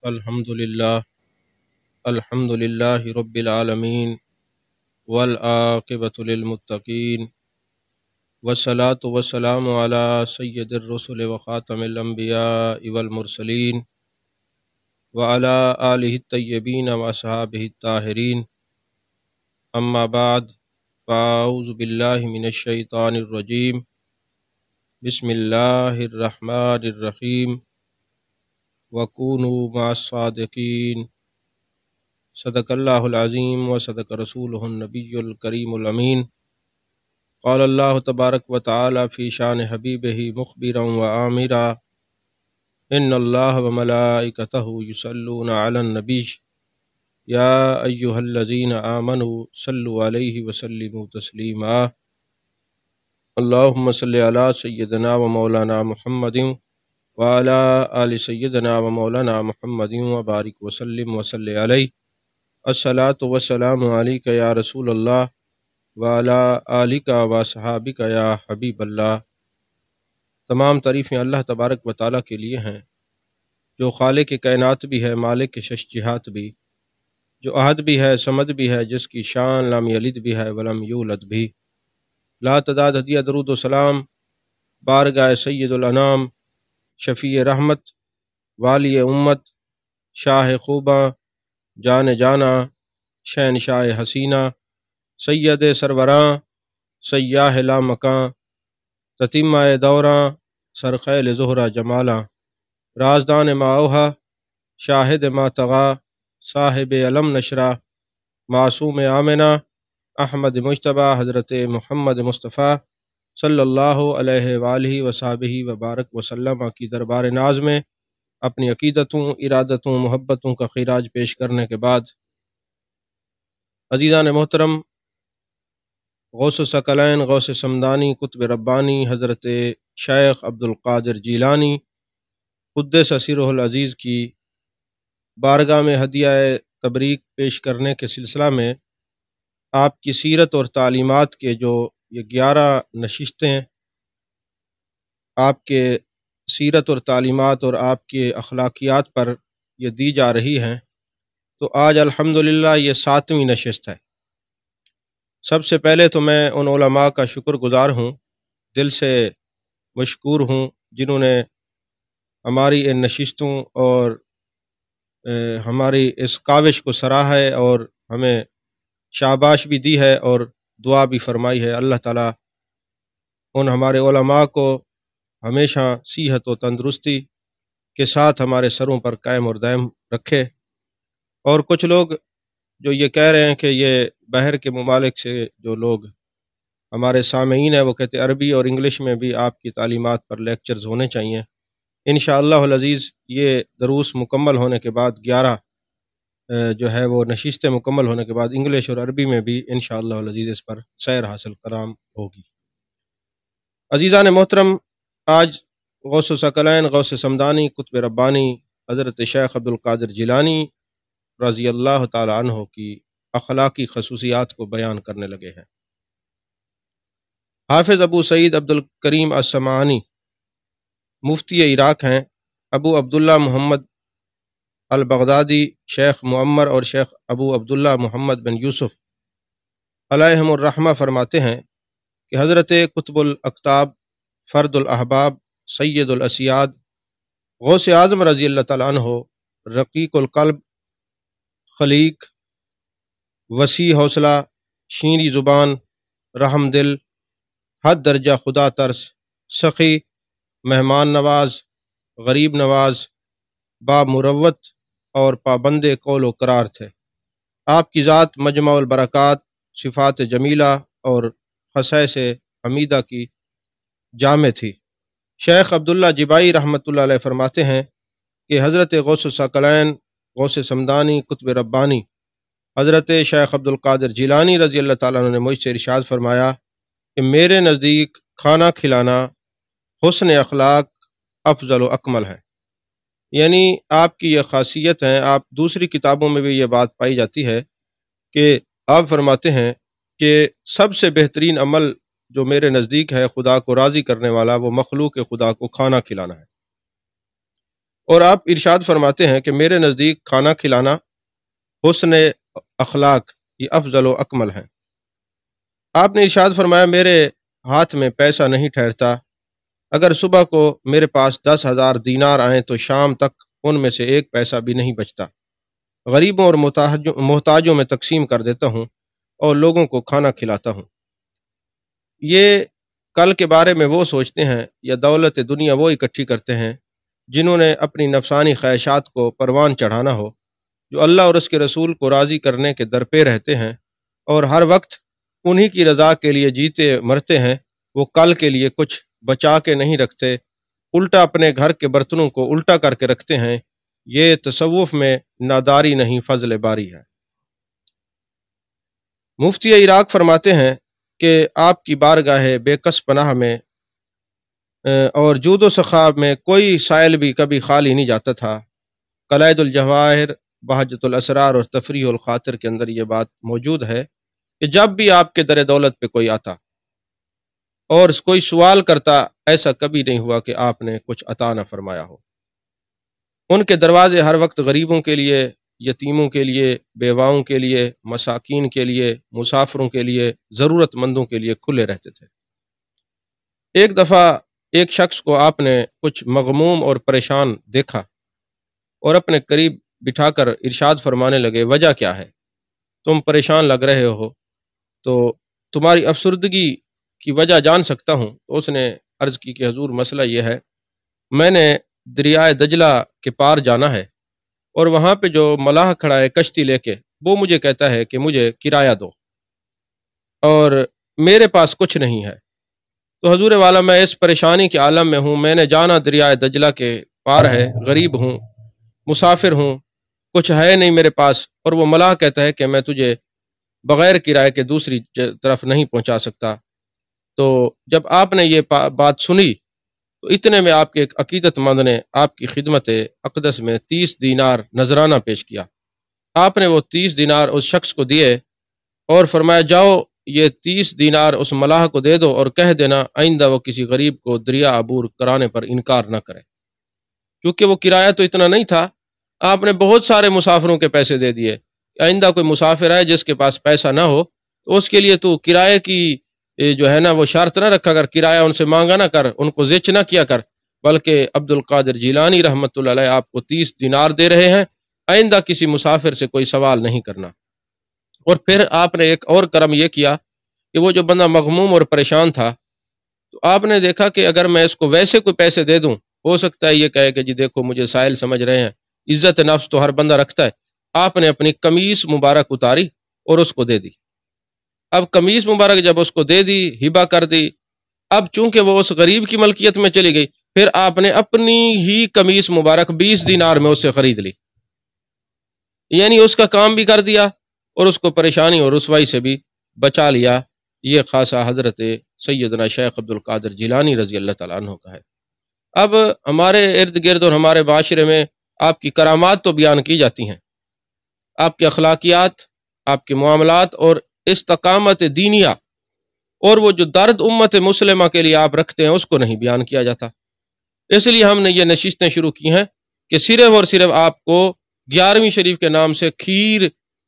الحمد للہ رب العالمین والعاقبۃ للمتقین والصلاة والسلام علی سید الرسل وخاتم الانبیاء والمرسلین وعلی آلہ الطیبین واصحابہ الطاہرین اما بعد فاعوذ باللہ من الشیطان الرجیم بسم اللہ الرحمن الرحیم وَكُونُوا مَعَ الصَّادِقِينَ صدق اللہ العظیم و صدق رسولہ النبی الکریم الامین قال اللہ تبارک و تعالی فی شان حبیبہ مخبرا و آمرا ان اللہ و ملائکتہ یصلون علی النبی یا ایہا الذین آمنوا صلوا علیہ وسلموا تسلیما اللہم صلی علی سیدنا و مولانا محمد وعلی آل سیدنا و مولانا محمد وبارک وسلم وصلی علیہ الصلاۃ والسلام علیک یا رسول اللہ وعلی آلک و صحابک یا حبیب اللہ۔ تمام تعریفیں اللہ تبارک و تعالیٰ کے لیے ہیں جو خالق کائنات بھی ہے، مالک کے شش جہات بھی، جو احد بھی ہے، صمد بھی ہے، جس کی شان لم یلد بھی ہے ولم یولد بھی۔ لا تعداد ہدیہ درود و سلام بارگاہ سید الانام، شفیع رحمت، والی امت، شاہ خوباں، جان جانا، شہنشاہ حسینہ، سید سروراں، سیاہ لامکاں، تتیمہ دوراں، سرخیل زہرہ جمالاں، رازدان ما اوہا، شاہد ما طغا، صاحب علم نشرہ، معصوم آمنہ، احمد مجتبیٰ، حضرت محمد مصطفیٰ صلی اللہ علیہ وآلہ وصحبہ وبارک وسلم کی دربار ناز میں اپنی عقیدتوں، ارادتوں، محبتوں کا خراج پیش کرنے کے بعد، عزیزان محترم، غوث ثقلین، غوث سمدانی، قطب ربانی حضرت شیخ عبد القادر جیلانی قدس سرہ العزیز کی بارگاہ میں ہدیہ تبریک پیش کرنے کے سلسلہ میں آپ کی سیرت اور تعلیمات کے جو یہ 11 نشستیں آپ کے سیرت اور تعلیمات اور آپ کے اخلاقیات پر یہ دی جا رہی ہیں، تو آج الحمدللہ یہ 7ویں نشست ہے۔ سب سے پہلے تو میں ان علماء کا شکر گزار ہوں، دل سے مشکور ہوں، جنہوں نے ہماری ان نشستوں اور ہماری اس کاوش کو سراہا ہے اور ہمیں شاباش بھی دی ہے اور دعا بھی فرمائی ہے۔ اللہ تعالیٰ ان ہمارے علماء کو ہمیشہ صحت و تندرستی کے ساتھ ہمارے سروں پر قائم اور دائم رکھے۔ اور کچھ لوگ جو یہ کہہ رہے ہیں کہ یہ باہر کے ممالک سے جو لوگ ہمارے سامعین ہیں وہ کہتے ہیں عربی اور انگلش میں بھی آپ کی تعلیمات پر لیکچرز ہونے چاہیے۔ انشاءاللہ العزیز یہ دروس مکمل ہونے کے بعد 11 جو ہے وہ نشستیں مکمل ہونے کے بعد انگلش اور عربی میں بھی انشاءاللہ العزیز اس پر سیر حاصل کرام ہوگی۔ عزیزان محترم، آج غوث ثقلین، غوث سمدانی، قطب ربانی حضرت شیخ عبد القادر جیلانی رضی اللہ تعالی عنہ کی اخلاقی خصوصیات کو بیان کرنے لگے ہیں۔ حافظ ابو سعید عبد الکریم السمعانی مفتی عراق ہیں۔ ابو عبداللہ محمد البغدادی، شیخ معمر اور شیخ ابو عبداللہ محمد بن یوسف علیہم الرحمہ فرماتے ہیں کہ حضرت قطب الاقطاب، فرد الاحباب، سید الاسیاد، غوث اعظم رضی اللہ تعالیٰ عنہ رقیق القلب، خلیق، وسیع حوصلہ، شیریں زبان، رحم دل، حد درجہ خدا ترس، سخی، مہمان نواز، غریب نواز، باب مروت اور پابند قول و قرار تھے۔ آپ کی ذات مجمع البرکات، صفات جمیلہ اور خصائص حمیدہ کی جامع تھی۔ شیخ عبداللہ جبائی رحمۃ اللہ علیہ فرماتے ہیں کہ حضرت غوث ثقلین، غوث سمدانی، قطب ربانی حضرت شیخ عبد القادر جیلانی رضی اللہ تعالیٰ عنہ نے مجھ سے ارشاد فرمایا کہ میرے نزدیک کھانا کھلانا حسن اخلاق افضل و اکمل ہے۔ یعنی آپ کی یہ خاصیت ہے۔ آپ دوسری کتابوں میں بھی یہ بات پائی جاتی ہے کہ آپ فرماتے ہیں کہ سب سے بہترین عمل جو میرے نزدیک ہے خدا کو راضی کرنے والا، وہ مخلوق خدا کو کھانا کھلانا ہے۔ اور آپ ارشاد فرماتے ہیں کہ میرے نزدیک کھانا کھلانا حسن اخلاق یہ افضل و اکمل ہے۔ آپ نے ارشاد فرمایا میرے ہاتھ میں پیسہ نہیں ٹھہرتا، اگر صبح کو میرے پاس 10,000 دینار آئیں تو شام تک ان میں سے ایک پیسہ بھی نہیں بچتا، غریبوں اور محتاجوں میں تقسیم کر دیتا ہوں اور لوگوں کو کھانا کھلاتا ہوں۔ یہ کل کے بارے میں وہ سوچتے ہیں یا دولت دنیا وہ اکٹھی کرتے ہیں جنہوں نے اپنی نفسانی خواہشات کو پروان چڑھانا ہو، جو اللہ اور اس کے رسول کو راضی کرنے کے در پہ رہتے ہیں اور ہر وقت انہی کی رضا کے لیے جیتے مرتے ہیں، وہ کل کے لیے کچھ بچا کے نہیں رکھتے، الٹا اپنے گھر کے برتنوں کو الٹا کر کے رکھتے ہیں۔ یہ تصوف میں ناداری نہیں فضل باری ہے۔ مفتی عراق فرماتے ہیں کہ آپ کی بارگاہ بے کس پناہ میں اور جود و سخا میں کوئی سائل بھی کبھی خالی نہیں جاتا تھا۔ قلائد الجواہر، بہجت الاسرار اور تفریح الخاطر کے اندر یہ بات موجود ہے کہ جب بھی آپ کے در دولت پہ کوئی آتا اور کوئی سوال کرتا، ایسا کبھی نہیں ہوا کہ آپ نے کچھ عطا نہ فرمایا ہو۔ ان کے دروازے ہر وقت غریبوں کے لیے، یتیموں کے لیے، بیواؤں کے لیے، مساکین کے لیے، مسافروں کے لیے، ضرورت مندوں کے لیے کھلے رہتے تھے۔ ایک دفعہ ایک شخص کو آپ نے کچھ مغموم اور پریشان دیکھا اور اپنے قریب بٹھا کر ارشاد فرمانے لگے، وجہ کیا ہے؟ تم پریشان لگ رہے ہو، تو تمہاری افسردگی کی وجہ جان سکتا ہوں؟ تو اس نے عرض کی کہ حضور مسئلہ یہ ہے، میں نے دریائے دجلہ کے پار جانا ہے اور وہاں پہ جو ملاح کھڑا ہے کشتی لے کے، وہ مجھے کہتا ہے کہ مجھے کرایہ دو اور میرے پاس کچھ نہیں ہے۔ تو حضور والا میں اس پریشانی کے عالم میں ہوں، میں نے جانا دریائے دجلہ کے پار ہے، غریب ہوں، مسافر ہوں، کچھ ہے نہیں میرے پاس، اور وہ ملاح کہتا ہے کہ میں تجھے بغیر کرائے کے دوسری طرف نہیں پہنچا سکتا۔ تو جب آپ نے یہ بات سنی تو اتنے میں آپ کے ایک عقیدت مند نے آپ کی خدمت اقدس میں 30 دینار نذرانہ پیش کیا۔ آپ نے وہ 30 دینار اس شخص کو دیے اور فرمایا جاؤ یہ 30 دینار اس ملاح کو دے دو اور کہہ دینا آئندہ وہ کسی غریب کو دریا عبور کرانے پر انکار نہ کرے۔ کیونکہ وہ کرایہ تو اتنا نہیں تھا، آپ نے بہت سارے مسافروں کے پیسے دے دیے۔ آئندہ کوئی مسافر ہے جس کے پاس پیسہ نہ ہو تو اس کے لیے تو کرایے کی جو ہے نا وہ شرط نہ رکھا کر، کرایہ ان سے مانگا نہ کر، ان کو زچ نہ کیا کر، بلکہ عبد القادر جیلانی رحمۃ اللہ علیہ آپ کو 30 دینار دے رہے ہیں، آئندہ کسی مسافر سے کوئی سوال نہیں کرنا۔ اور پھر آپ نے ایک اور کرم یہ کیا کہ وہ جو بندہ مغموم اور پریشان تھا، تو آپ نے دیکھا کہ اگر میں اس کو ویسے کوئی پیسے دے دوں، ہو سکتا ہے یہ کہے کہ جی دیکھو مجھے سائل سمجھ رہے ہیں، عزت نفس تو ہر بندہ رکھتا ہے۔ آپ نے اپنی قمیص مبارک اتاری اور اس کو دے دی۔ اب قمیص مبارک جب اس کو دے دی، ہبہ کر دی، اب چونکہ وہ اس غریب کی ملکیت میں چلی گئی، پھر آپ نے اپنی ہی قمیص مبارک 20 دینار میں اس سے خرید لی، یعنی اس کا کام بھی کر دیا اور اس کو پریشانی اور رسوائی سے بھی بچا لیا۔ یہ خاصہ حضرت سیدنا شیخ عبد القادر جیلانی رضی اللہ تعالیٰ عنہ کا ہے۔ اب ہمارے ارد گرد اور ہمارے معاشرے میں آپ کی کرامات تو بیان کی جاتی ہیں، آپ کے اخلاقیات، آپ کے معاملات اور استقامت دینیہ اور وہ جو درد امت مسلمہ کے لیے آپ رکھتے ہیں اس کو نہیں بیان کیا جاتا۔ اس لیے ہم نے یہ نشستیں شروع کی ہیں کہ صرف اور صرف آپ کو 11ویں شریف کے نام سے کھیر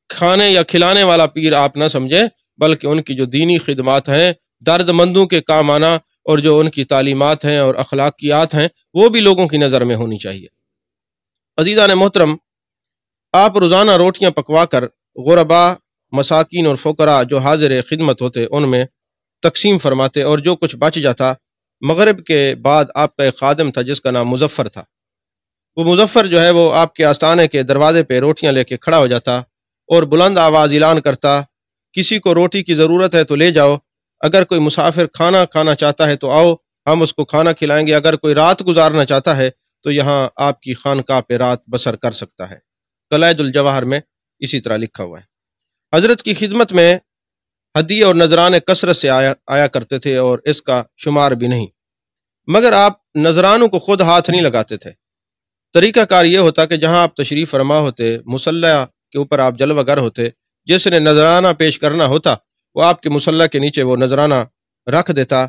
کھانے یا کھلانے والا پیر آپ نہ سمجھیں، بلکہ ان کی جو دینی خدمات ہیں، درد مندوں کے کام آنا، اور جو ان کی تعلیمات ہیں اور اخلاقیات ہیں، وہ بھی لوگوں کی نظر میں ہونی چاہیے۔ عزیزان محترم، آپ روزانہ روٹیاں پکوا کر غربا، مساکین اور فقراء جو حاضر خدمت ہوتے ان میں تقسیم فرماتے، اور جو کچھ بچ جاتا مغرب کے بعد آپ کا ایک خادم تھا جس کا نام مظفر تھا۔ وہ مظفر جو ہے وہ آپ کے آستانے کے دروازے پہ روٹیاں لے کے کھڑا ہو جاتا اور بلند آواز اعلان کرتا، کسی کو روٹی کی ضرورت ہے تو لے جاؤ، اگر کوئی مسافر کھانا کھانا چاہتا ہے تو آؤ، ہم اس کو کھانا کھلائیں گے، اگر کوئی رات گزارنا چاہتا ہے تو یہاں آپ کی خانقاہ پہ رات بسر کر سکتا ہے۔ قلائد الجواہر میں اسی طرح لکھا ہوا ہے۔ حضرت کی خدمت میں ہدیے اور نذرانے کثرت سے آیا کرتے تھے اور اس کا شمار بھی نہیں، مگر آپ نذرانوں کو خود ہاتھ نہیں لگاتے تھے۔ طریقہ کار یہ ہوتا کہ جہاں آپ تشریف فرما ہوتے، مصلی کے اوپر آپ جلوہ گر ہوتے، جس نے نذرانہ پیش کرنا ہوتا وہ آپ کے مصلی کے نیچے وہ نذرانہ رکھ دیتا،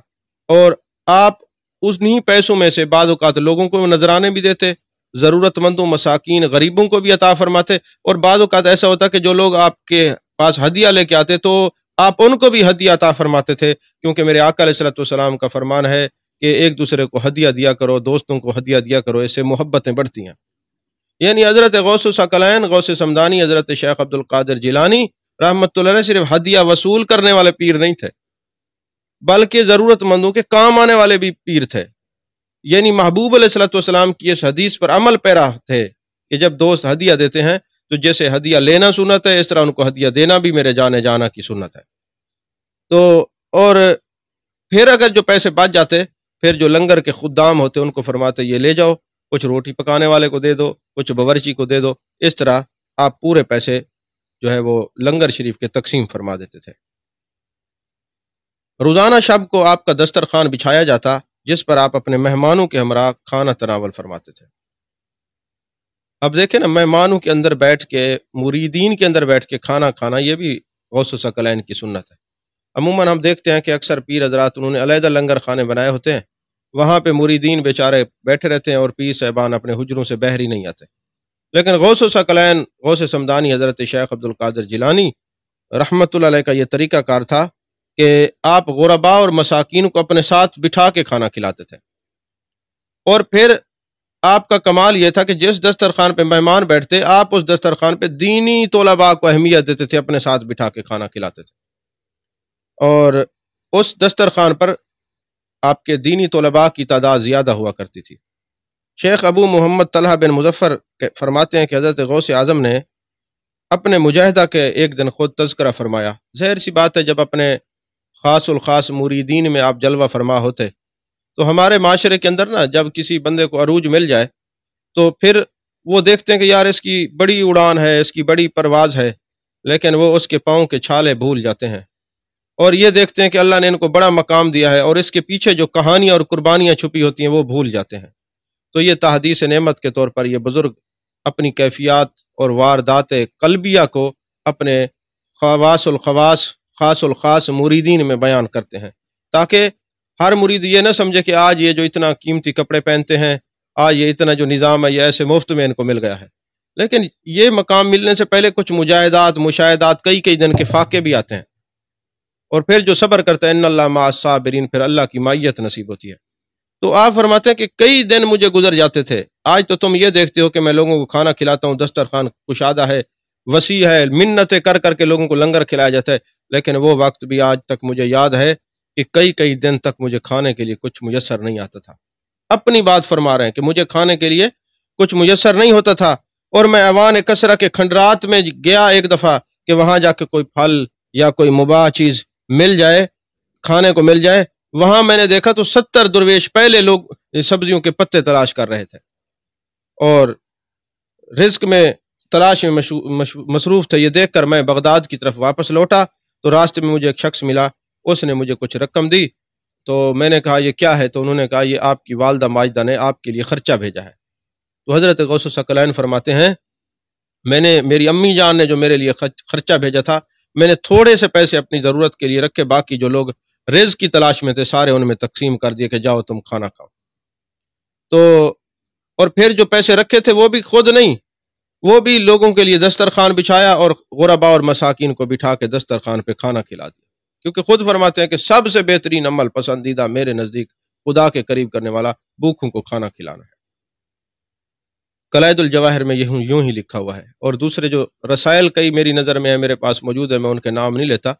اور آپ انہی پیسوں میں سے بعض اوقات لوگوں کو نذرانے بھی دیتے ضرورت مندوں مساکین غریبوں کو بھی عطا فرماتے، اور بعض اوقات ایسا ہوتا کہ جو لوگ آپ کے پاس ہدیہ لے کے آتے تو آپ ان کو بھی ہدیہ عطا فرماتے تھے، کیونکہ میرے آقا علیہ الصلوۃ والسلام کا فرمان ہے کہ ایک دوسرے کو ہدیہ دیا کرو، دوستوں کو ہدیہ دیا کرو، اس سے محبتیں بڑھتی ہیں۔ یعنی حضرت غوث الثقلین غوث سمدانی حضرت شیخ عبد القادر جیلانی رحمۃ اللہ علیہ صرف ہدیہ وصول کرنے والے پیر نہیں تھے، بلکہ ضرورت مندوں کے کام آنے والے بھی پیر تھے۔ یعنی محبوب علیہ الصلوۃ والسلام کی اس حدیث پر عمل پیرا تھے کہ جب دوست ہدیہ دیتے ہیں تو جیسے ہدیہ لینا سنت ہے، اس طرح ان کو ہدیہ دینا بھی میرے جانے جانا کی سنت ہے۔ تو اور پھر اگر جو پیسے بچ جاتے، پھر جو لنگر کے خدام ہوتے ان کو فرماتے یہ لے جاؤ، کچھ روٹی پکانے والے کو دے دو، کچھ باورچی کو دے دو، اس طرح آپ پورے پیسے جو ہے وہ لنگر شریف کے تقسیم فرما دیتے تھے۔ روزانہ شب کو آپ کا دسترخوان بچھایا جاتا جس پر آپ اپنے مہمانوں کے ہمراہ کھانا تناول فرماتے تھے۔ اب دیکھیں نا، مہمانوں کے اندر بیٹھ کے، مریدین کے اندر بیٹھ کے کھانا کھانا، یہ بھی غوث الثقلین کی سنت ہے۔ عموماً ہم دیکھتے ہیں کہ اکثر پیر حضرات انہوں نے علیحدہ لنگر خانے بنائے ہوتے ہیں، وہاں پہ مریدین بیچارے بیٹھے رہتے ہیں اور پیر صاحبان اپنے حجروں سے باہر ہی نہیں آتے۔ لیکن غوث الثقلین غوث سمدانی حضرت شیخ عبد القادر جیلانی رحمۃ اللہ علیہ کا یہ طریقہ کار تھا کہ آپ غرباء اور مساکین کو اپنے ساتھ بٹھا کے کھانا کھلاتے تھے، اور پھر آپ کا کمال یہ تھا کہ جس دسترخوان پہ مہمان بیٹھتے آپ اس دسترخوان پہ دینی طلباء کو اہمیت دیتے تھے، اپنے ساتھ بٹھا کے کھانا کھلاتے تھے، اور اس دسترخوان پر آپ کے دینی طلباء کی تعداد زیادہ ہوا کرتی تھی۔ شیخ ابو محمد طلحہ بن مظفر فرماتے ہیں کہ حضرت غوث اعظم نے اپنے مجاہدہ کے ایک دن خود تذکرہ فرمایا۔ ظاہر سی بات ہے، جب اپنے خاص الخاص مریدین میں آپ جلوہ فرما ہوتے تو ہمارے معاشرے کے اندر نا، جب کسی بندے کو عروج مل جائے تو پھر وہ دیکھتے ہیں کہ یار اس کی بڑی اڑان ہے، اس کی بڑی پرواز ہے، لیکن وہ اس کے پاؤں کے چھالے بھول جاتے ہیں، اور یہ دیکھتے ہیں کہ اللہ نے ان کو بڑا مقام دیا ہے، اور اس کے پیچھے جو کہانیاں اور قربانیاں چھپی ہوتی ہیں وہ بھول جاتے ہیں۔ تو یہ تحدیث نعمت کے طور پر یہ بزرگ اپنی کیفیات اور واردات قلبیہ کو اپنے خواص الخواص خاص الخاص مریدین میں بیان کرتے ہیں، تاکہ ہر مرید یہ نہ سمجھے کہ آج یہ جو اتنا قیمتی کپڑے پہنتے ہیں، آج یہ اتنا جو نظام ہے یہ ایسے مفت میں ان کو مل گیا ہے، لیکن یہ مقام ملنے سے پہلے کچھ مجاہدات مشاہدات کئی دن کے فاقے بھی آتے ہیں، اور پھر جو صبر کرتا ہے ان اللہ مع الصابرین، پھر اللہ کی معیت نصیب ہوتی ہے۔ تو آپ فرماتے ہیں کہ کئی دن مجھے گزر جاتے تھے، آج تو تم یہ دیکھتے ہو کہ میں لوگوں کو کھانا کھلاتا ہوں، دسترخوان کشادہ ہے، وسیع ہے، منتیں کر کے لوگوں کو لنگر کھلایا جاتا ہے، لیکن وہ وقت بھی آج تک مجھے یاد ہے کہ کئی دن تک مجھے کھانے کے لیے کچھ میسر نہیں آتا تھا۔ اپنی بات فرما رہے ہیں کہ مجھے کھانے کے لیے کچھ میسر نہیں ہوتا تھا، اور میں ایوان کسرا کے کھنڈرات میں گیا ایک دفعہ کہ وہاں جا کے کوئی پھل یا کوئی مباح چیز مل جائے، کھانے کو مل جائے، وہاں میں نے دیکھا تو 70 درویش پہلے لوگ سبزیوں کے پتے تلاش کر رہے تھے اور رزق میں تلاش میں مصروف تھے۔ یہ دیکھ کر میں بغداد کی طرف واپس لوٹا تو راستے میں مجھے ایک شخص ملا، اس نے مجھے کچھ رقم دی، تو میں نے کہا یہ کیا ہے؟ تو انہوں نے کہا یہ آپ کی والدہ ماجدہ نے آپ کے لیے خرچہ بھیجا ہے۔ تو حضرت غوث الثقلین فرماتے ہیں میری امی جان نے جو میرے لیے خرچہ بھیجا تھا، میں نے تھوڑے سے پیسے اپنی ضرورت کے لیے رکھے، باقی جو لوگ رزق کی تلاش میں تھے سارے ان میں تقسیم کر دیے کہ جاؤ تم کھانا کھاؤ۔ تو اور پھر جو پیسے رکھے تھے وہ بھی خود نہیں، وہ بھی لوگوں کے لیے دسترخوان بچھایا اور غرباء اور مساکین کو بٹھا کے دسترخوان پہ کھانا کھلا دیا، کیونکہ خود فرماتے ہیں کہ سب سے بہترین عمل پسندیدہ میرے نزدیک خدا کے قریب کرنے والا بھوکھوں کو کھانا کھلانا ہے۔ قلائد الجواہر میں یوں ہی لکھا ہوا ہے، اور دوسرے جو رسائل کئی میری نظر میں ہے، میرے پاس موجود ہے، میں ان کے نام نہیں لیتا،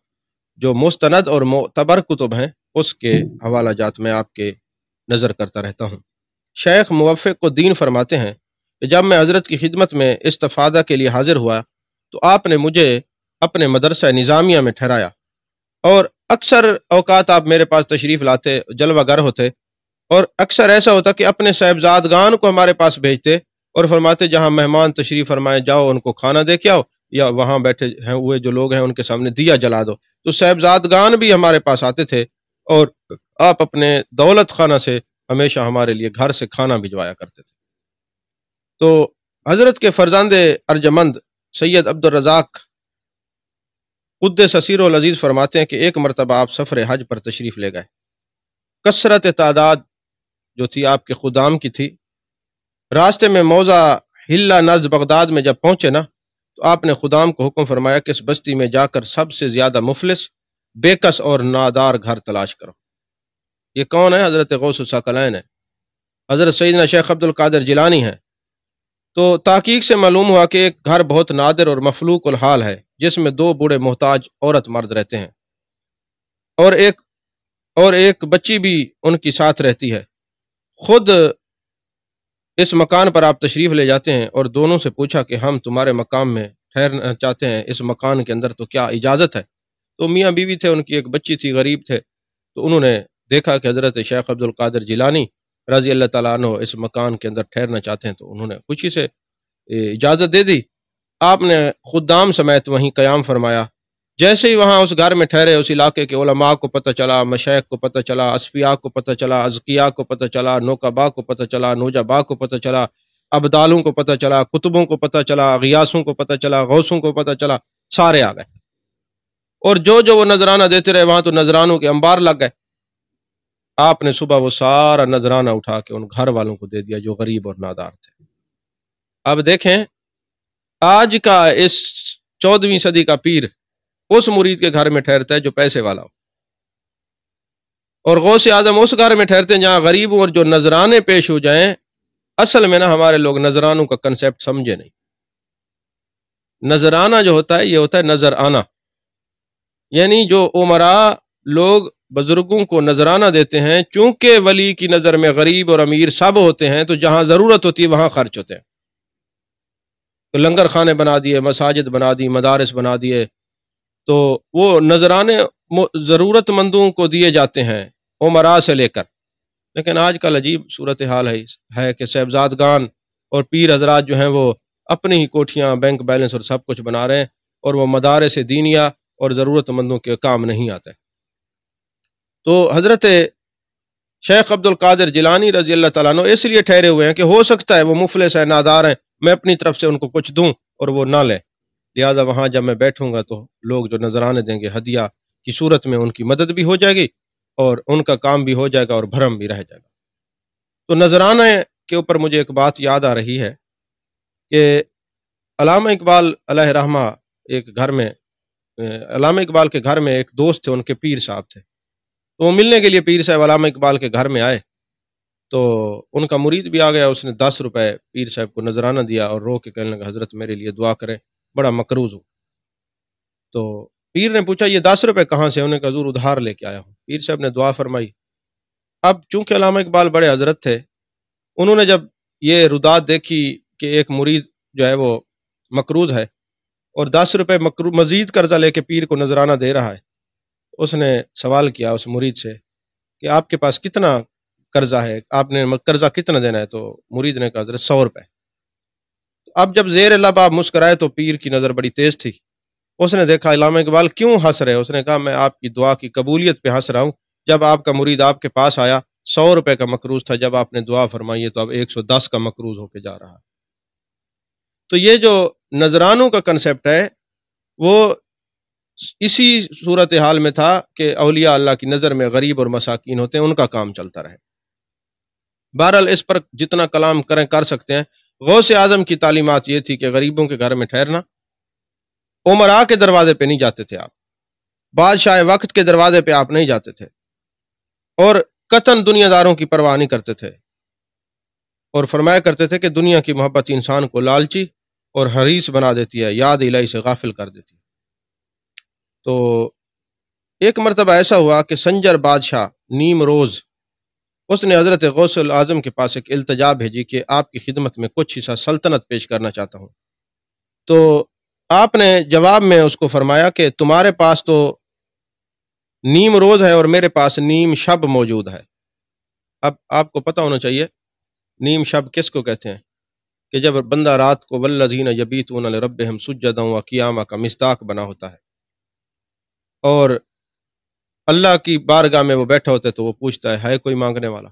جو مستند اور معتبر کتب ہیں اس کے حوالہ جات میں آپ کے نظر کرتا رہتا ہوں۔ شیخ موفق الدین فرماتے ہیں کہ جب میں حضرت کی خدمت میں استفادہ کے لیے حاضر ہوا تو آپ نے مجھے اپنے مدرسہ نظامیہ میں ٹھہرایا، اور اکثر اوقات آپ میرے پاس تشریف لاتے، جلوہ گر ہوتے، اور اکثر ایسا ہوتا کہ اپنے صاحبزادگان کو ہمارے پاس بھیجتے اور فرماتے جہاں مہمان تشریف فرمائے جاؤ ان کو کھانا دے کے آؤ، یا وہاں بیٹھے ہیں ہوئے جو لوگ ہیں ان کے سامنے دیا جلا دو۔ تو صاحبزادگان بھی ہمارے پاس آتے تھے، اور آپ اپنے دولت خانہ سے ہمیشہ ہمارے لیے گھر سے کھانا بھجوایا کرتے تھے۔ تو حضرت کے فرزند ارجمند سید عبد الرزاق قدس سیرہ العزیز فرماتے ہیں کہ ایک مرتبہ آپ سفر حج پر تشریف لے گئے، کثرت تعداد جو تھی آپ کے خدام کی تھی، راستے میں موضع ہلا نزد بغداد میں جب پہنچے نا تو آپ نے خدام کو حکم فرمایا کہ اس بستی میں جا کر سب سے زیادہ مفلس، بےکس اور نادار گھر تلاش کرو۔ یہ کون ہے؟ حضرت غوث الثقلین ہے، حضرت سیدنا شیخ عبد القادر جیلانی ہے۔ تو تحقیق سے معلوم ہوا کہ ایک گھر بہت نادر اور مفلوق الحال ہے جس میں 2 بوڑھے محتاج عورت مرد رہتے ہیں، اور ایک بچی بھی ان کی ساتھ رہتی ہے۔ خود اس مکان پر آپ تشریف لے جاتے ہیں اور دونوں سے پوچھا کہ ہم تمہارے مقام میں ٹھہرنا چاہتے ہیں، اس مکان کے اندر تو کیا اجازت ہے؟ تو میاں بیوی تھے، ان کی ایک بچی تھی، غریب تھے، تو انہوں نے دیکھا کہ حضرت شیخ عبد القادر جیلانی رضی اللہ تعالیٰ عنہ اس مکان کے اندر ٹھہرنا چاہتے ہیں، تو انہوں نے خوشی سے اجازت دے دی۔ آپ نے خدام سمیت وہیں قیام فرمایا۔ جیسے ہی وہاں اس گھر میں ٹھہرے، اس علاقے کے علماء کو پتہ چلا، مشائخ کو پتہ چلا، اصفیاء کو پتہ چلا، ازکیاء کو پتہ چلا، نوکبا کو پتہ چلا، نوجبا کو پتہ چلا، ابدالوں کو پتہ چلا، کتبوں کو پتہ چلا، غیاسوں کو پتہ چلا، غوثوں کو پتہ چلا، سارے آ گئے۔ اور جو وہ نذرانہ دیتے رہے وہاں تو نذرانوں کے انبار لگ گئے۔ آپ نے صبح وہ سارا نذرانہ اٹھا کے ان گھر والوں کو دے دیا جو غریب اور نادار تھے۔ اب دیکھیں، آج کا اس 14ویں صدی کا پیر اس مرید کے گھر میں ٹھہرتا ہے جو پیسے والا ہو، اور غوث اعظم اس گھر میں ٹھہرتے ہیں جہاں غریبوں اور جو نذرانے پیش ہو جائیں۔ اصل میں نا ہمارے لوگ نذرانوں کا کنسیپٹ سمجھے نہیں۔ نذرانہ جو ہوتا ہے یہ ہوتا ہے نظر آنا، یعنی جو عمراء لوگ بزرگوں کو نذرانہ دیتے ہیں، چونکہ ولی کی نظر میں غریب اور امیر سب ہوتے ہیں، تو جہاں ضرورت ہوتی ہے وہاں خرچ ہوتے ہیں۔ تو لنگر خانے بنا دیے، مساجد بنا دی، مدارس بنا دیے، تو وہ نذرانے ضرورت مندوں کو دیے جاتے ہیں عمراء سے لے کر۔ لیکن آج کل عجیب صورتحال ہے کہ صاحبزادگان اور پیر حضرات جو ہیں وہ اپنی ہی کوٹھیاں، بینک بیلنس اور سب کچھ بنا رہے ہیں، اور وہ مدارس دینیہ اور ضرورت مندوں کے کام نہیں آتے۔ تو حضرت شیخ عبد القادر جیلانی رضی اللہ تعالیٰ عنہ اس لیے ٹھہرے ہوئے ہیں کہ ہو سکتا ہے وہ مفلس ہیں، نادار ہیں، میں اپنی طرف سے ان کو کچھ دوں اور وہ نہ لیں، لہٰذا وہاں جب میں بیٹھوں گا تو لوگ جو نذرانے دیں گے ہدیہ کی صورت میں ان کی مدد بھی ہو جائے گی اور ان کا کام بھی ہو جائے گا اور بھرم بھی رہ جائے گا۔ تو نذرانے کے اوپر مجھے ایک بات یاد آ رہی ہے کہ علامہ اقبال علیہ رحمہ علامہ اقبال کے گھر میں ایک دوست تھے، ان کے پیر صاحب تھے، تو وہ ملنے کے لیے پیر صاحب علامہ اقبال کے گھر میں آئے، تو ان کا مرید بھی آ گیا، اس نے 10 روپے پیر صاحب کو نذرانہ دیا اور رو کے کہنے لگا حضرت میرے لیے دعا کریں، بڑا مقروض ہوں۔ تو پیر نے پوچھا یہ 10 روپے کہاں سے؟ انہوں نے کہا حضور ادھار لے کے آیا ہوں۔ پیر صاحب نے دعا فرمائی۔ اب چونکہ علامہ اقبال بڑے حضرت تھے، انہوں نے جب یہ رودات دیکھی کہ ایک مرید جو ہے وہ مقروض ہے اور 10 روپے مزید قرضہ لے کے پیر کو نذرانہ دے رہا ہے، اس نے سوال کیا اس مرید سے کہ آپ کے پاس کتنا قرضہ ہے، آپ نے قرضہ کتنا دینا ہے؟ تو مرید نے کہا حضرت 100 روپے۔ اب جب زیر لب آپ مسکرائے تو پیر کی نظر بڑی تیز تھی، اس نے دیکھا علامہ اقبال کیوں ہنس رہے، اس نے کہا میں آپ کی دعا کی قبولیت پہ ہنس رہا ہوں، جب آپ کا مرید آپ کے پاس آیا 100 روپے کا مقروض تھا، جب آپ نے دعا فرمائی ہے تو اب 110 کا مقروض ہو کے جا رہا ہے۔ تو یہ جو نذرانوں کا کنسیپٹ ہے وہ اسی صورتحال میں تھا کہ اولیاء اللہ کی نظر میں غریب اور مساکین ہوتے ہیں، ان کا کام چلتا رہے۔ بہرحال اس پر جتنا کلام کریں کر سکتے ہیں۔ غوث اعظم کی تعلیمات یہ تھی کہ غریبوں کے گھر میں ٹھہرنا، عمراء کے دروازے پہ نہیں جاتے تھے آپ، بادشاہ وقت کے دروازے پہ آپ نہیں جاتے تھے، اور قطعاً دنیا داروں کی پرواہ نہیں کرتے تھے، اور فرمایا کرتے تھے کہ دنیا کی محبت انسان کو لالچی اور حریص بنا دیتی ہے، یاد الہی سے غافل کر دیتی ہے۔ تو ایک مرتبہ ایسا ہوا کہ سنجر بادشاہ نیم روز، اس نے حضرت غوث اعظم کے پاس ایک التجا بھیجی کہ آپ کی خدمت میں کچھ حصہ سلطنت پیش کرنا چاہتا ہوں۔ تو آپ نے جواب میں اس کو فرمایا کہ تمہارے پاس تو نیم روز ہے اور میرے پاس نیم شب موجود ہے۔ اب آپ کو پتہ ہونا چاہیے نیم شب کس کو کہتے ہیں، کہ جب بندہ رات کو والذین یبیتون لربہم سجدا وقیاما کا مصداق بنا ہوتا ہے، اور اللہ کی بارگاہ میں وہ بیٹھا ہوتا ہے تو وہ پوچھتا ہے کوئی مانگنے والا،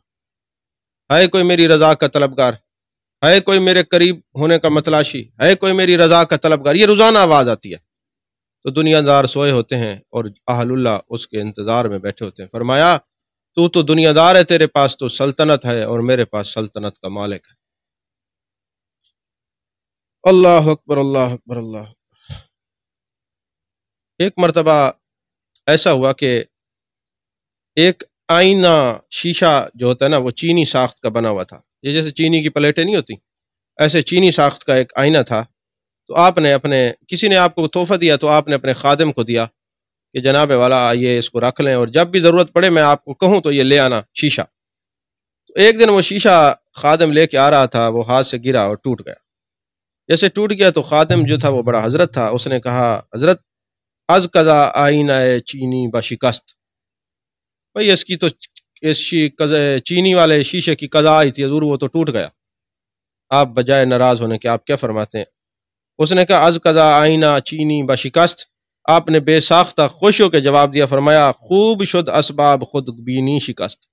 ہے کوئی میری رضا کا طلبگار، ہے کوئی میرے قریب ہونے کا متلاشی، ہے کوئی میری رضا کا طلبگار، یہ روزانہ آواز آتی ہے۔ تو دنیا دار سوئے ہوتے ہیں اور اہل اللہ اس کے انتظار میں بیٹھے ہوتے ہیں۔ فرمایا تو دنیا دار ہے، تیرے پاس تو سلطنت ہے اور میرے پاس سلطنت کا مالک ہے۔ اللہ اکبر اللہ اکبر اللہ اکبر۔ ایک مرتبہ ایسا ہوا کہ ایک آئینہ شیشہ جو ہوتا ہے نا وہ چینی ساخت کا بنا ہوا تھا، یہ جیسے چینی کی پلیٹیں نہیں ہوتی، ایسے چینی ساخت کا ایک آئینہ تھا۔ تو آپ نے کسی نے آپ کو تحفہ دیا تو آپ نے اپنے خادم کو دیا کہ جناب والا یہ اس کو رکھ لیں، اور جب بھی ضرورت پڑے میں آپ کو کہوں تو یہ لے آنا شیشہ۔ تو ایک دن وہ شیشہ خادم لے کے آ رہا تھا، وہ ہاتھ سے گرا اور ٹوٹ گیا۔ جیسے ٹوٹ گیا تو خادم جو تھا وہ بڑا حضرت تھا، اس نے کہا حضرت از قضا آئینہ چینی بشکست، بھئی اس کی تو چینی والے شیشے کی قضا آئی تھی حضور، وہ تو ٹوٹ گیا۔ آپ بجائے ناراض ہونے کے آپ کیا فرماتے ہیں؟ اس نے کہا از قضا آئینہ چینی بشکست، آپ نے بے ساختہ خوش ہو کے جواب دیا، فرمایا خوب شد اسباب خود بینی شکست۔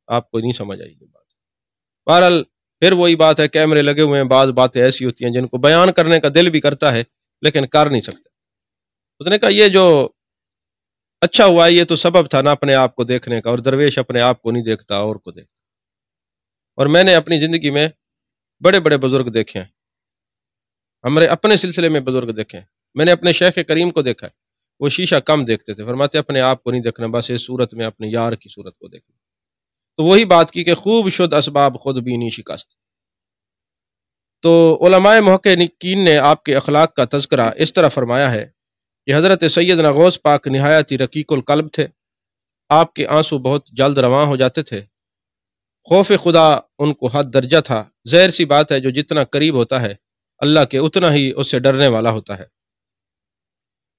آپ کو نہیں سمجھ آئی یہ بات۔ بہرحال پھر وہی بات ہے، کیمرے لگے ہوئے ہیں، بعض باتیں ایسی ہوتی ہیں جن کو بیان کرنے کا دل بھی کرتا ہے لیکن کر نہیں سکتے۔ اس نے کہا یہ جو اچھا ہوا یہ تو سبب تھا نا اپنے آپ کو دیکھنے کا، اور درویش اپنے آپ کو نہیں دیکھتا اور کو دیکھتا۔ اور میں نے اپنی زندگی میں بڑے بڑے بزرگ دیکھے ہیں، ہمارے اپنے سلسلے میں بزرگ دیکھے ہیں۔ میں نے اپنے شیخ کریم کو دیکھا ہے، وہ شیشہ کم دیکھتے تھے، فرماتے اپنے آپ کو نہیں دیکھنا، بس اس صورت میں اپنے یار کی صورت کو دیکھنا۔ تو وہی بات کی کہ خوب شد اسباب خود بینی شکست۔ تو علماء محققین نے آپ کے اخلاق کا تذکرہ اس طرح فرمایا ہے کہ حضرت سیدنا غوث پاک نہایت ہی رقیق القلب تھے، آپ کے آنسو بہت جلد رواں ہو جاتے تھے، خوف خدا ان کو حد درجہ تھا۔ ظاہر سی بات ہے جو جتنا قریب ہوتا ہے اللہ کے اتنا ہی اس سے ڈرنے والا ہوتا ہے،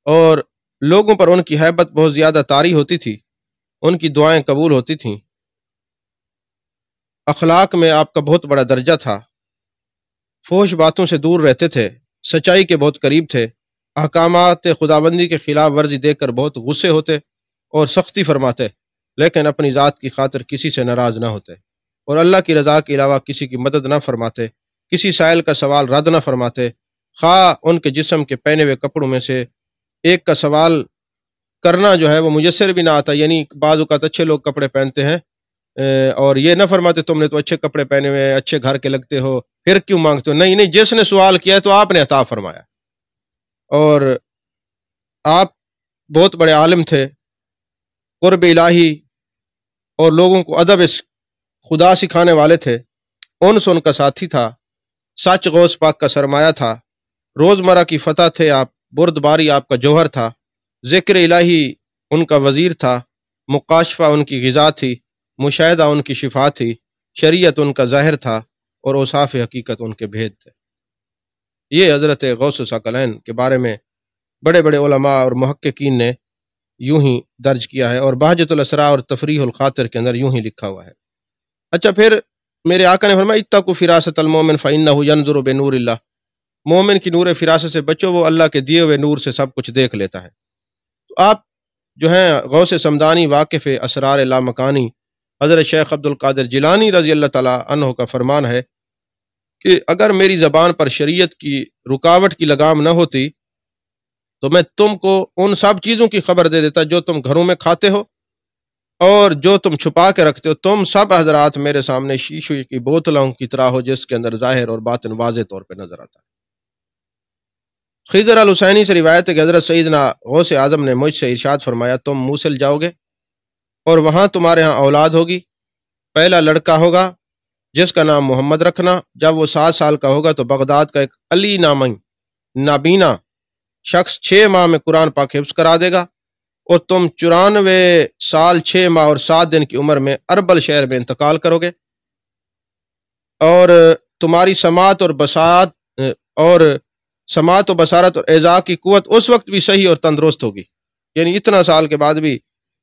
اور لوگوں پر ان کی ہیبت بہت زیادہ طاری ہوتی تھی، ان کی دعائیں قبول ہوتی تھیں۔ اخلاق میں آپ کا بہت بڑا درجہ تھا، فحش باتوں سے دور رہتے تھے، سچائی کے بہت قریب تھے، احکامات خداوندی کے خلاف ورزی دیکھ کر بہت غصے ہوتے اور سختی فرماتے، لیکن اپنی ذات کی خاطر کسی سے ناراض نہ ہوتے، اور اللہ کی رضا کے علاوہ کسی کی مدد نہ فرماتے، کسی سائل کا سوال رد نہ فرماتے، خواہ ان کے جسم کے پہنے ہوئے کپڑوں میں سے ایک کا سوال کرنا جو ہے وہ میسر بھی نہ آتا۔ یعنی بعض اوقات اچھے لوگ کپڑے پہنتے ہیں اور یہ نہ فرماتے تم نے تو اچھے کپڑے پہنے ہوئے، اچھے گھر کے لگتے ہو، پھر کیوں مانگتے ہو؟ نہیں، جس نے سوال کیا ہے تو آپ نے عطا فرمایا۔ اور آپ بہت بڑے عالم تھے، قرب الہی اور لوگوں کو ادب خدا سکھانے والے تھے، انس ان کا ساتھی تھا، سچ غوث پاک کا سرمایہ تھا، روزمرہ کی فتح تھے آپ، بردباری آپ کا جوہر تھا، ذکر الہی ان کا وزیر تھا، مکاشفہ ان کی غذا تھی، مشاہدہ ان کی شفا تھی، شریعت ان کا ظاہر تھا، اور اوصاف حقیقت ان کے بھید تھے۔ یہ حضرت غوث ثقلین کے بارے میں بڑے بڑے علماء اور محققین نے یوں ہی درج کیا ہے، اور بہجت الاسراء اور تفریح الخاطر کے اندر یوں ہی لکھا ہوا ہے۔ اچھا، پھر میرے آقا نے فرمایا اتقوا فراست المومن فإنہ ینظر بنور اللہ، مومن کی نور فراست سے بچو، وہ اللہ کے دیے ہوئے نور سے سب کچھ دیکھ لیتا ہے۔ تو آپ جو ہیں غوث سمدانی واقف اسرار لامکانی حضرت شیخ عبد القادر جیلانی رضی اللہ تعالیٰ عنہ کا فرمان ہے کہ اگر میری زبان پر شریعت کی رکاوٹ کی لگام نہ ہوتی تو میں تم کو ان سب چیزوں کی خبر دے دیتا جو تم گھروں میں کھاتے ہو اور جو تم چھپا کے رکھتے ہو۔ تم سب حضرات میرے سامنے شیشے کی بوتلوں کی طرح ہو جس کے اندر ظاہر اور باطن واضح طور پہ نظر آتا ہے۔ خضر الحسینی سے روایت ہے کہ حضرت سیدنا غوث اعظم نے مجھ سے ارشاد فرمایا تم موصل جاؤ گے اور وہاں تمہارے ہاں اولاد ہوگی، پہلا لڑکا ہوگا جس کا نام محمد رکھنا، جب وہ 7 سال کا ہوگا تو بغداد کا ایک علی نامی نابینا شخص 6 ماہ میں قرآن پاک حفظ کرا دے گا، اور تم 94 سال 6 ماہ اور 7 دن کی عمر میں اربل شہر میں انتقال کرو گے، اور تمہاری سماعت و بصارت اور اعضاء کی قوت اس وقت بھی صحیح اور تندرست ہوگی۔ یعنی اتنا سال کے بعد بھی،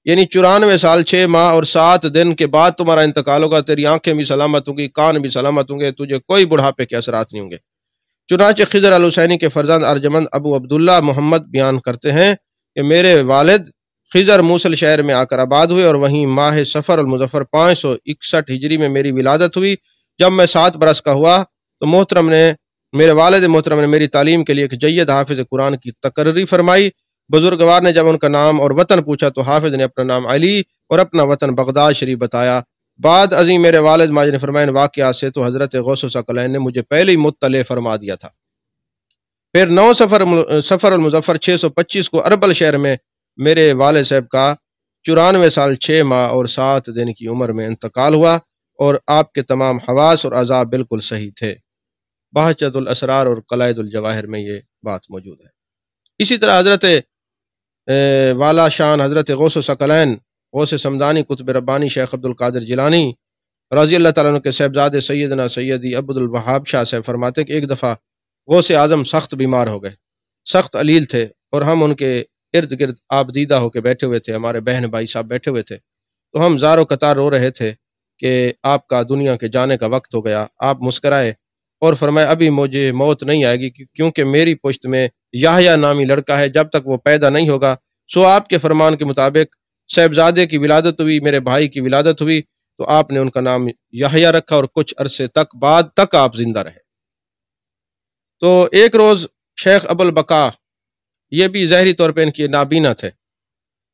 یعنی 94 سال 6 ماہ اور 7 دن کے بعد تمہارا انتقال ہوگا، تیری آنکھیں بھی سلامت ہوں گی، کان بھی سلامت ہوں گے، تجھے کوئی بڑھاپے کے اثرات نہیں ہوں گے۔ چنانچہ خضر الحسینی کے فرزند ارجمند ابو عبداللہ محمد بیان کرتے ہیں کہ میرے والد خضر موصل شہر میں آ کر آباد ہوئے، اور وہیں ماہ صفر المظفر 561 ہجری میں میری ولادت ہوئی۔ جب میں 7 برس کا ہوا تو میرے والد محترم نے میری تعلیم کے لیے ایک جید حافظ قرآن کی تقرری فرمائی۔ بزرگوار نے جب ان کا نام اور وطن پوچھا تو حافظ نے اپنا نام علی اور اپنا وطن بغداد شریف بتایا۔ بعد ازیں میرے والد ماجد نے فرمایا واقعات سے تو حضرت غوث ثقلین نے مجھے پہلے ہی مطلع فرما دیا تھا۔ پھر 9 سفر المظفر 625 کو اربل شہر میں میرے والد صاحب کا 94 سال 6 ماہ اور 7 دن کی عمر میں انتقال ہوا، اور آپ کے تمام حواس اور اعضاء بالکل صحیح تھے۔ بہجت الاسرار اور قلائد الجواہر میں یہ بات موجود ہے۔ اسی طرح حضرت والا شان حضرت غوث ثقلین غوث سمدانی قطب ربانی شیخ عبد القادر جیلانی رضی اللہ تعالیٰ عنہ کے صاحبزادے سیدنا سیدی عبد الوہاب شاہ صاحب فرماتے کہ ایک دفعہ غوث اعظم سخت بیمار ہو گئے، سخت علیل تھے، اور ہم ان کے ارد گرد آپ دیدہ ہو کے بیٹھے ہوئے تھے، ہمارے بہن بھائی صاحب بیٹھے ہوئے تھے، تو ہم زار و قطار رو رہے تھے کہ آپ کا دنیا کے جانے کا وقت ہو گیا۔ آپ مسکرائے اور فرمایا ابھی مجھے موت نہیں آئے گی، کیونکہ میری پشت میں یحییٰ نامی لڑکا ہے، جب تک وہ پیدا نہیں ہوگا سو آپ کے فرمان کے مطابق صاحبزادے کی ولادت ہوئی، میرے بھائی کی ولادت ہوئی، تو آپ نے ان کا نام یحییٰ رکھا، اور کچھ عرصے تک بعد تک آپ زندہ رہے۔ تو ایک روز شیخ ابو البقاء، یہ بھی ظاہری طور پہ ان کی نابینا تھے،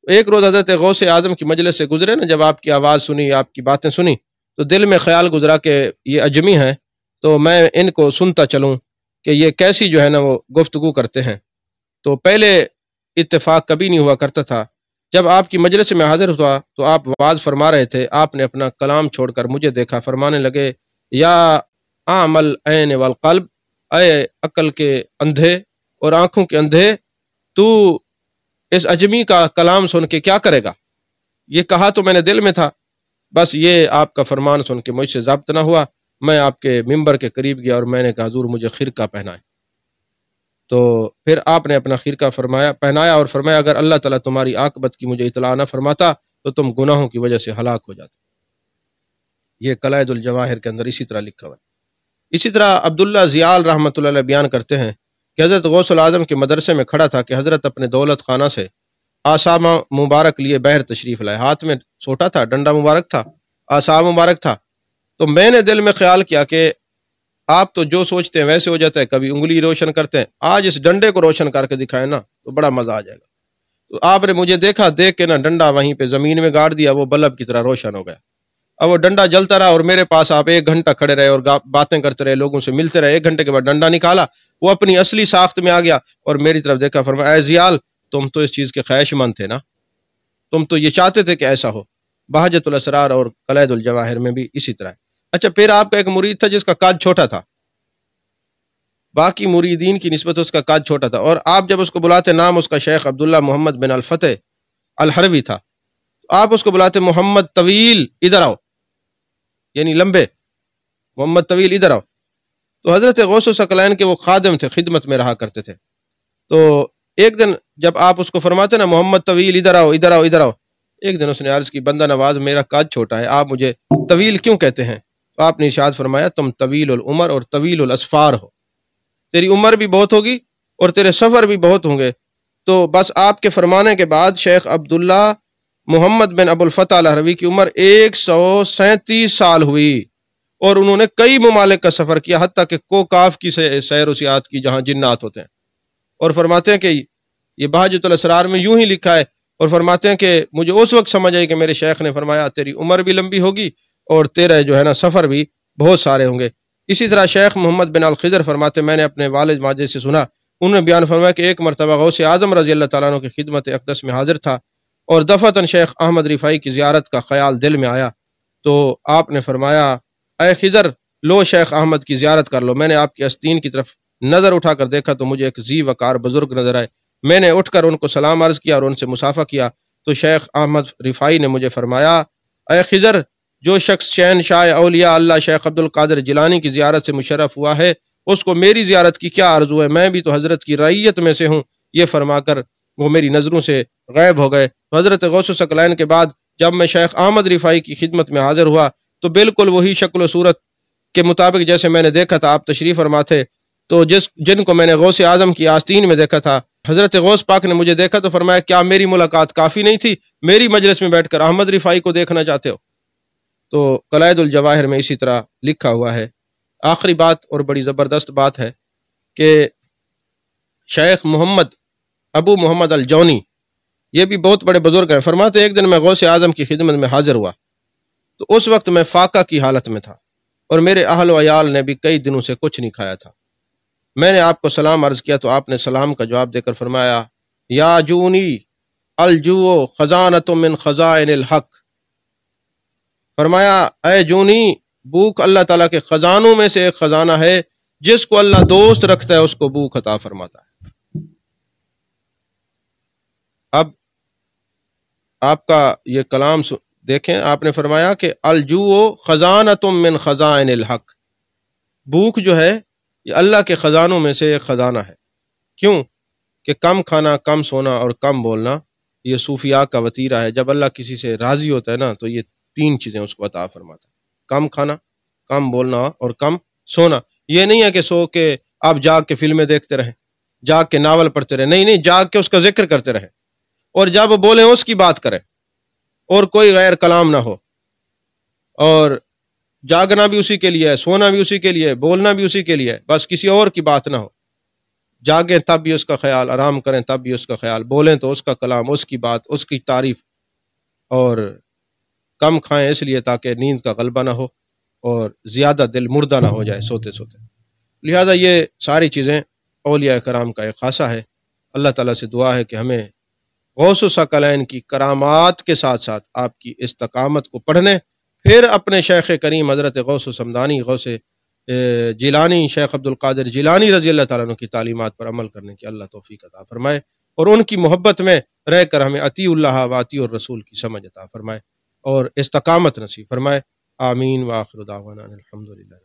ایک روز حضرت غوث اعظم کی مجلس سے گزرے نا، جب آپ کی آواز سنی، آپ کی باتیں سنی، تو دل میں خیال گزرا کہ یہ اجمی ہیں، تو میں ان کو سنتا چلوں کہ یہ کیسی جو ہے نا وہ گفتگو کرتے ہیں۔ تو پہلے اتفاق کبھی نہیں ہوا کرتا تھا، جب آپ کی مجلس میں حاضر ہوا تو آپ واز فرما رہے تھے، آپ نے اپنا کلام چھوڑ کر مجھے دیکھا، فرمانے لگے یا عامل عین والقلب، اے عقل کے اندھے اور آنکھوں کے اندھے، تو اس اجمی کا کلام سن کے کیا کرے گا؟ یہ کہا تو میں نے دل میں تھا، بس یہ آپ کا فرمان سن کے مجھ سے ضبط نہ ہوا، میں آپ کے ممبر کے قریب گیا اور میں نے کہا حضور مجھے خرقہ پہنائے۔ تو پھر آپ نے اپنا خرقہ پہنایا اور فرمایا اگر اللہ تعالیٰ تمہاری عاقبت کی مجھے اطلاع نہ فرماتا تو تم گناہوں کی وجہ سے ہلاک ہو جاتے۔ یہ قلائد الجواہر کے اندر اسی طرح لکھا ہوا ہے۔ اسی طرح عبداللہ زیال رحمۃ اللہ علیہ بیان کرتے ہیں کہ حضرت غوث الاعظم کے مدرسے میں کھڑا تھا کہ حضرت اپنے دولت خانہ سے آسامہ مبارک لیے باہر تشریف لائے، ہاتھ میں سوٹا تھا، ڈنڈا مبارک تھا، آسام مبارک تھا۔ تو میں نے دل میں خیال کیا کہ آپ تو جو سوچتے ہیں ویسے ہو جاتا ہے، کبھی انگلی روشن کرتے ہیں، آج اس ڈنڈے کو روشن کر کے دکھائیں نا تو بڑا مزہ آ جائے گا۔ تو آپ نے مجھے دیکھا، دیکھ کے نا ڈنڈا وہیں پہ زمین میں گاڑ دیا، وہ بلب کی طرح روشن ہو گیا۔ اب وہ ڈنڈا جلتا رہا اور میرے پاس آپ 1 گھنٹہ کھڑے رہے اور باتیں کرتے رہے، لوگوں سے ملتے رہے۔ 1 گھنٹے کے بعد ڈنڈا نکالا، وہ اپنی اصلی ساخت میں آ گیا اور میری طرف دیکھا، فرمایا اے زیال تم تو اس چیز کے خواہش مند تھے نا، تم تو یہ چاہتے تھے کہ ایسا ہو۔ بہجت الاسرار اور قلائد الجواہر میں بھی اسی طرح ہے۔ اچھا، پھر آپ کا ایک مرید تھا جس کا قد چھوٹا تھا، باقی مریدین کی نسبت اس کا قد چھوٹا تھا، اور آپ جب اس کو بلاتے نام اس کا شیخ عبداللہ محمد بن الفتح الحروی تھا، تو آپ اس کو بلاتے محمد طویل ادھر آؤ، یعنی لمبے، محمد طویل ادھر آؤ۔ تو حضرت غوث ثقلین کے وہ خادم تھے، خدمت میں رہا کرتے تھے۔ تو ایک دن جب آپ اس کو فرماتے نا محمد طویل ادھر آؤ ادھر آؤ ادھر آؤ، ایک دن اس نے عرض کی بندہ نواز میرا قد چھوٹا ہے، آپ مجھے طویل کیوں کہتے ہیں؟ تو آپ نے ارشاد فرمایا تم طویل العمر اور طویل الاسفار ہو، تیری عمر بھی بہت ہوگی اور تیرے سفر بھی بہت ہوں گے۔ تو بس آپ کے فرمانے کے بعد شیخ عبداللہ محمد بن ابو الفتح الحروی کی عمر 137 سال ہوئی، اور انہوں نے کئی ممالک کا سفر کیا، حتیٰ کہ کوکاف کی سیر و سیاحت کی جہاں جنات ہوتے ہیں، اور فرماتے ہیں کہ یہ بہجت الاسرار میں یوں ہی لکھا ہے، اور فرماتے ہیں کہ مجھے اس وقت سمجھ آئی کہ میرے شیخ نے فرمایا تیری عمر بھی لمبی ہوگی اور تیرے جو ہے نا سفر بھی بہت سارے ہوں گے۔ اسی طرح شیخ محمد بن الخضر فرماتے میں نے اپنے والد ماجد سے سنا، انہوں نے بیان فرمایا کہ ایک مرتبہ غوث اعظم رضی اللہ تعالیٰ عنہ کی خدمت اقدس میں حاضر تھا اور دفعتاً شیخ احمد رفاعی کی زیارت کا خیال دل میں آیا، تو آپ نے فرمایا اے خضر لو شیخ احمد کی زیارت کر لو۔ میں نے آپ کی آستین کی طرف نظر اٹھا کر دیکھا تو مجھے ایک ذی وقار بزرگ نظر آئے، میں نے اٹھ کر ان کو سلام عرض کیا اور ان سے مصافحہ کیا، تو شیخ احمد رفاعی نے مجھے فرمایا اے خضر جو شخص شہنشاہ اولیاء اللہ شیخ عبد القادر جیلانی کی زیارت سے مشرف ہوا ہے اس کو میری زیارت کی کیا آرزو ہے، میں بھی تو حضرت کی رعیت میں سے ہوں۔ یہ فرما کر وہ میری نظروں سے غائب ہو گئے۔ تو حضرت غوث ثقلین کے بعد جب میں شیخ احمد رفاعی کی خدمت میں حاضر ہوا تو بالکل وہی شکل و صورت کے مطابق جیسے میں نے دیکھا تھا آپ تشریف فرما تھے، تو جن کو میں نے غوث اعظم کی آستین میں دیکھا تھا، حضرت غوث پاک نے مجھے دیکھا تو فرمایا کیا میری ملاقات کافی نہیں تھی، میری مجلس میں بیٹھ کر احمد رفاعی کو دیکھنا چاہتے ہو؟ تو قلائد الجواہر میں اسی طرح لکھا ہوا ہے۔ آخری بات اور بڑی زبردست بات ہے کہ شیخ ابو محمد الجونی یہ بھی بہت بڑے بزرگ ہیں، فرماتے ایک دن میں غوث اعظم کی خدمت میں حاضر ہوا تو اس وقت میں فاقہ کی حالت میں تھا اور میرے اہل و عیال نے بھی کئی دنوں سے کچھ نہیں کھایا تھا۔ میں نے آپ کو سلام عرض کیا تو آپ نے سلام کا جواب دے کر فرمایا یا جونی الجوع خزانۃ من خزائن الحق، فرمایا اے جونی، بھوک اللہ تعالیٰ کے خزانوں میں سے ایک خزانہ ہے، جس کو اللہ دوست رکھتا ہے اس کو بھوک عطا فرماتا ہے۔ اب آپ کا یہ کلام دیکھیں، آپ نے فرمایا کہ الجوع خزانۃ من خزائن الحق، بھوک جو ہے یہ اللہ کے خزانوں میں سے ایک خزانہ ہے۔ کیوں کہ کم کھانا، کم سونا اور کم بولنا یہ صوفیاء کا وتیرہ ہے۔ جب اللہ کسی سے راضی ہوتا ہے نا تو یہ تین چیزیں اس کو عطا فرماتا ہے، کم کھانا، کم بولنا اور کم سونا۔ یہ نہیں ہے کہ سو کے آپ جاگ کے فلمیں دیکھتے رہیں، جاگ کے ناول پڑھتے رہیں، نہیں، جاگ کے اس کا ذکر کرتے رہیں، اور جب بولیں اس کی بات کریں اور کوئی غیر کلام نہ ہو، اور جاگنا بھی اسی کے لیے ہے، سونا بھی اسی کے لیے ہے، بولنا بھی اسی کے لیے ہے، بس کسی اور کی بات نہ ہو۔ جاگیں تب بھی اس کا خیال، آرام کریں تب بھی اس کا خیال، بولیں تو اس کا کلام، اس کی بات، اس کی تعریف، اور کم کھائیں اس لیے تاکہ نیند کا غلبہ نہ ہو اور زیادہ دل مردہ نہ ہو جائے سوتے سوتے۔ لہذا یہ ساری چیزیں اولیاء کرام کا ایک خاصہ ہے۔ اللہ تعالیٰ سے دعا ہے کہ ہمیں غوث ثقلین کی کرامات کے ساتھ ساتھ آپ کی استقامت کو پڑھنے، پھر اپنے شیخ کریم حضرت غوث سمدانی، غوث جیلانی، شیخ عبد القادر جیلانی رضی اللہ تعالیٰ عنہ کی تعلیمات پر عمل کرنے کی اللہ توفیق عطا فرمائے، اور ان کی محبت میں رہ کر ہمیں اطیع اللہ و اطیع الرسول کی سمجھ عطا فرمائے اور استقامت نصیب فرمائے۔ آمین وآخر دعوانا الحمدللہ۔